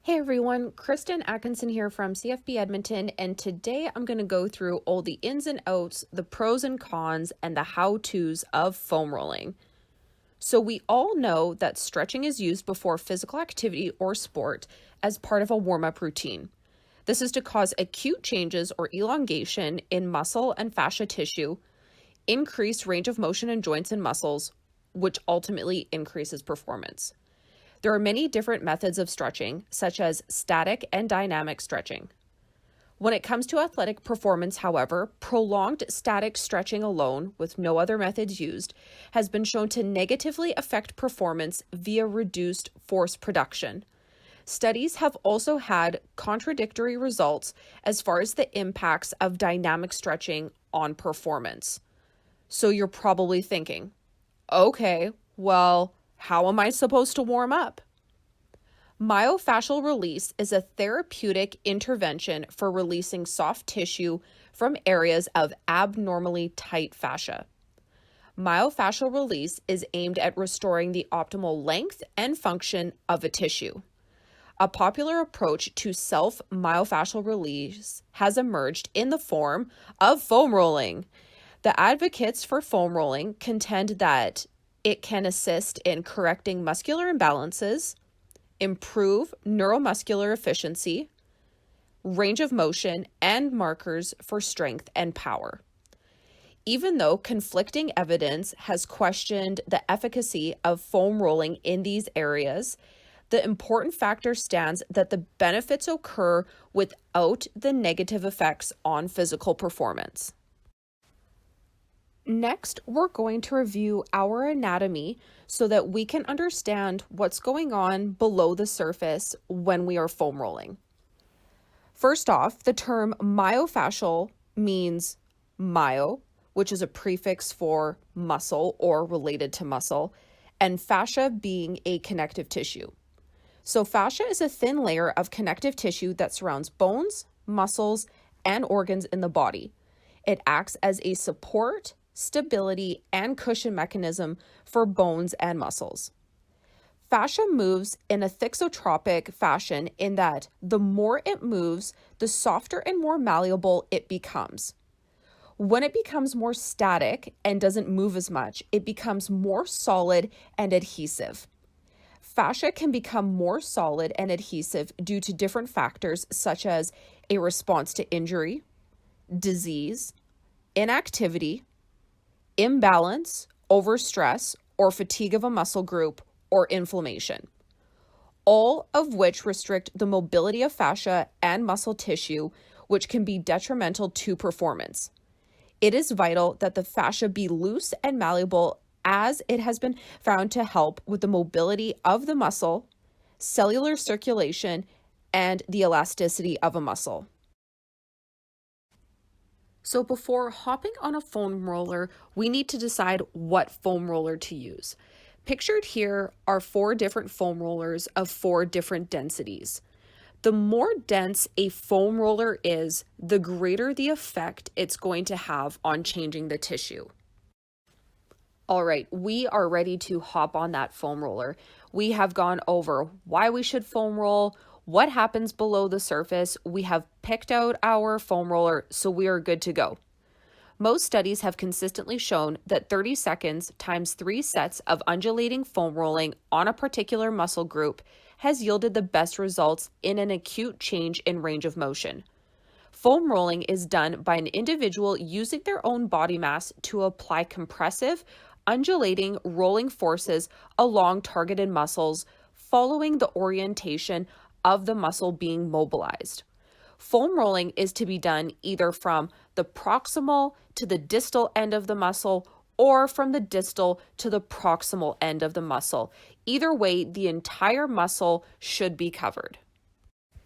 Hey everyone, Kristen Atkinson here from CFB Edmonton, and today I'm going to go through all the ins and outs, the pros and cons, and the how-tos of foam rolling. So we all know that stretching is used before physical activity or sport as part of a warm-up routine. This is to cause acute changes or elongation in muscle and fascia tissue, increase range of motion in joints and muscles, which ultimately increases performance. There are many different methods of stretching, such as static and dynamic stretching. When it comes to athletic performance, however, prolonged static stretching alone, with no other methods used, has been shown to negatively affect performance via reduced force production. Studies have also had contradictory results as far as the impacts of dynamic stretching on performance. So you're probably thinking, okay, well, how am I supposed to warm up? Myofascial release is a therapeutic intervention for releasing soft tissue from areas of abnormally tight fascia. Myofascial release is aimed at restoring the optimal length and function of a tissue. A popular approach to self-myofascial release has emerged in the form of foam rolling. The advocates for foam rolling contend that it can assist in correcting muscular imbalances, improve neuromuscular efficiency, range of motion, and markers for strength and power. Even though conflicting evidence has questioned the efficacy of foam rolling in these areas, the important factor stands that the benefits occur without the negative effects on physical performance. Next, we're going to review our anatomy so that we can understand what's going on below the surface when we are foam rolling. First off, the term myofascial means myo, which is a prefix for muscle or related to muscle, and fascia being a connective tissue. So fascia is a thin layer of connective tissue that surrounds bones, muscles, and organs in the body. It acts as a support, stability, and cushion mechanism for bones and muscles. Fascia moves in a thixotropic fashion in that the more it moves, the softer and more malleable it becomes. When it becomes more static and doesn't move as much, it becomes more solid and adhesive. Fascia can become more solid and adhesive due to different factors such as a response to injury, disease, inactivity, imbalance, overstress, or fatigue of a muscle group, or inflammation, all of which restrict the mobility of fascia and muscle tissue, which can be detrimental to performance. It is vital that the fascia be loose and malleable, as it has been found to help with the mobility of the muscle, cellular circulation, and the elasticity of a muscle. So before hopping on a foam roller, we need to decide what foam roller to use. Pictured here are 4 different foam rollers of 4 different densities. The more dense a foam roller is, the greater the effect it's going to have on changing the tissue. All right, we are ready to hop on that foam roller. We have gone over why we should foam roll, what happens below the surface. We have picked out our foam roller, so we are good to go. Most studies have consistently shown that 30 seconds times 3 sets of undulating foam rolling on a particular muscle group has yielded the best results in an acute change in range of motion. Foam rolling is done by an individual using their own body mass to apply compressive, undulating, rolling forces along targeted muscles, following the orientation of the muscle being mobilized. Foam rolling is to be done either from the proximal to the distal end of the muscle or from the distal to the proximal end of the muscle. Either way, the entire muscle should be covered.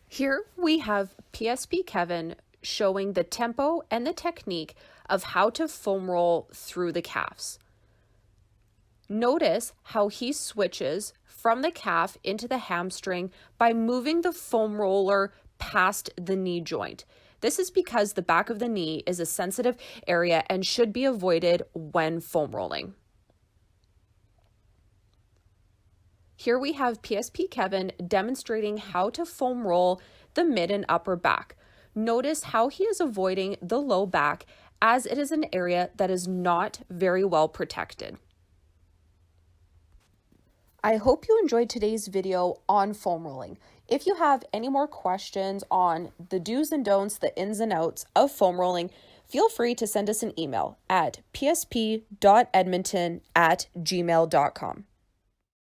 Here we have PSP Kevin showing the tempo and the technique of how to foam roll through the calves. Notice how he switches from the calf into the hamstring by moving the foam roller past the knee joint. This is because the back of the knee is a sensitive area and should be avoided when foam rolling. Here we have PSP Kevin demonstrating how to foam roll the mid and upper back. Notice how he is avoiding the low back as it is an area that is not very well protected. I hope you enjoyed today's video on foam rolling. If you have any more questions on the do's and don'ts, the ins and outs of foam rolling, feel free to send us an email at psp.edmonton@gmail.com.